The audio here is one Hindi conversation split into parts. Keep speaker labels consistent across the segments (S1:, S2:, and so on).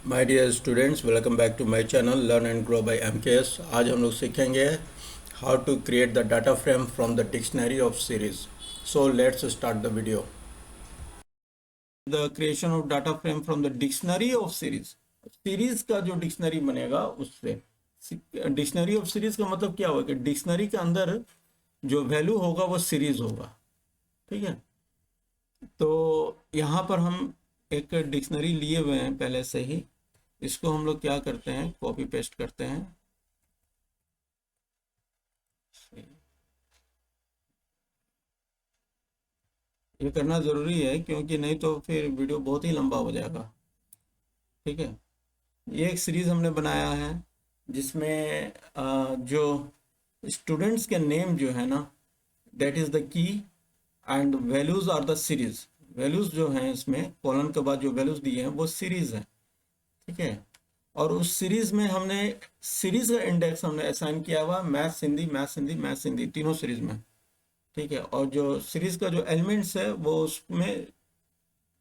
S1: My dear students, welcome back to my channel learn and grow by MKS. आज हम लोग सीखेंगे how to create the data frame from the dictionary of series. So let's start the video. The creation of data frame from the dictionary of series. Series का जो डिक्शनरी बनेगा उससे, डिक्शनरी ऑफ सीरीज का मतलब क्या होगा कि डिक्शनरी के अंदर जो वैल्यू होगा वो सीरीज होगा। ठीक है, तो यहाँ पर हम एक डिक्शनरी लिए हुए हैं पहले से ही। इसको हम लोग क्या करते हैं, कॉपी पेस्ट करते हैं। ये करना ज़रूरी है क्योंकि नहीं तो फिर वीडियो बहुत ही लंबा हो जाएगा। ठीक है, ये एक सीरीज हमने बनाया है जिसमें जो स्टूडेंट्स के नेम जो है ना, that is the key and values are the series. Values जो हैं इसमें कॉलन के बाद जो वैल्यूज़ दिए हैं वो सीरीज है। ठीक है, और उस सीरीज में हमने सीरीज का इंडेक्स हमने असाइन किया हुआ maths Hindi, maths Hindi, maths Hindi, तीनों सीरीज में। ठीक है, और जो सीरीज का जो एलिमेंट्स है वो उसमें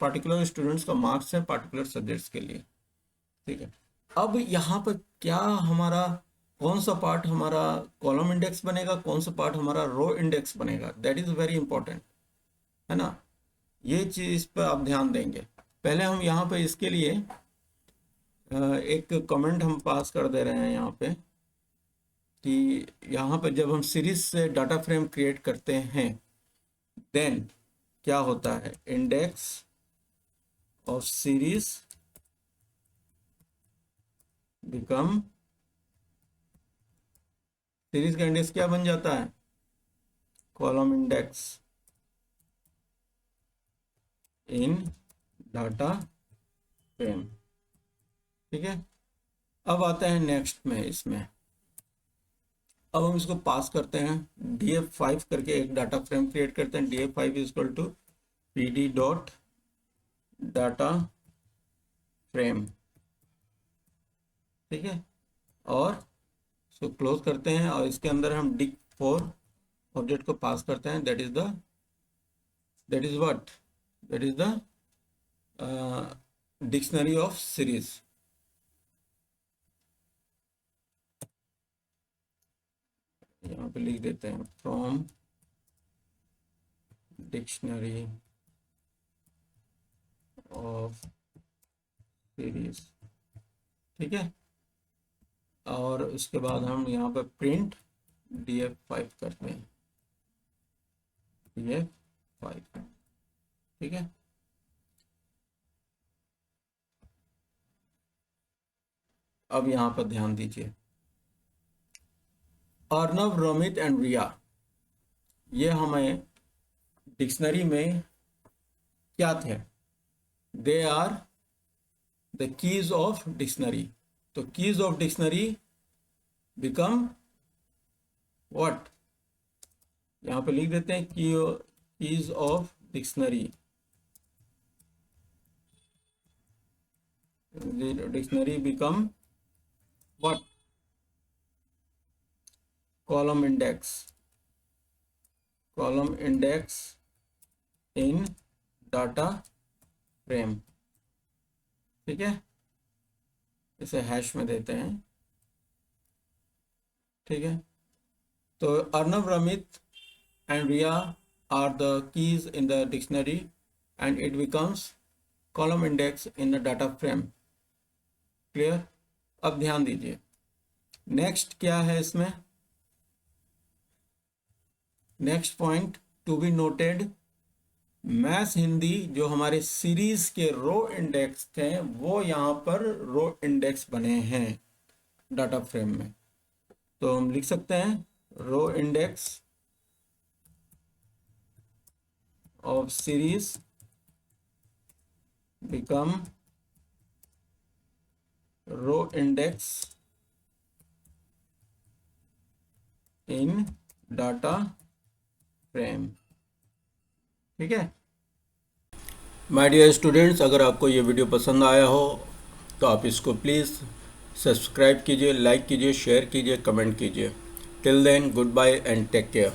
S1: पार्टिकुलर स्टूडेंट्स का मार्क्स है पार्टिकुलर सब्जेक्ट्स के लिए। ठीक है, अब यहाँ पर क्या हमारा कौन सा पार्ट हमारा कॉलम इंडेक्स बनेगा, कौन सा पार्ट हमारा रो इंडेक्स बनेगा, दैट इज वेरी इंपॉर्टेंट, है ना। ये चीज पर आप ध्यान देंगे। पहले हम यहाँ पे इसके लिए एक कमेंट हम पास कर दे रहे हैं यहाँ पे कि यहाँ पे जब हम सीरीज से डाटा फ्रेम क्रिएट करते हैं देन क्या होता है, index of series become, series का इंडेक्स क्या बन जाता है, column index in data frame. ठीक है, अब आते हैं नेक्स्ट में। इसमें अब हम इसको पास करते हैं df5 करके एक डाटा फ्रेम क्रिएट करते हैं। df5 is equal to pd dot data frame. ठीक है, और इसको क्लोज करते हैं और इसके अंदर हम dict4 ऑब्जेक्ट को पास करते हैं। That is what, that is the dictionary of series. यहाँ पे लिख देते हैं फ्रॉम डिक्शनरी ऑफ सीरीज। ठीक है, और उसके बाद हम यहाँ पे प्रिंट df5 करते हैं, df5। ठीक है, अब यहाँ पर ध्यान दीजिए, अर्नव, रोमित एंड रिया, ये हमें डिक्शनरी में क्या थे, they are the keys of dictionary. तो keys of dictionary become what, यहाँ पे लिख देते हैं keys of dictionary. Dictionary become what, column index, column index in data frame. ठीक है, इसे हैश में देते हैं। ठीक है, तो Arnav, Ramit and Riya are the keys in the dictionary and it becomes column index in the data frame. Clear, अब ध्यान दीजिए नेक्स्ट क्या है इसमें, next point to be noted, maths Hindi जो हमारे सीरीज के रो इंडेक्स थे वो यहाँ पर रो इंडेक्स बने हैं डाटा फ्रेम में। तो हम लिख सकते हैं row index of series become row index in data frame. ठीक है, माय डियर स्टूडेंट्स, अगर आपको ये वीडियो पसंद आया हो तो आप इसको प्लीज़ सब्सक्राइब कीजिए, लाइक कीजिए, शेयर कीजिए, कमेंट कीजिए। Till then, good bye and take care.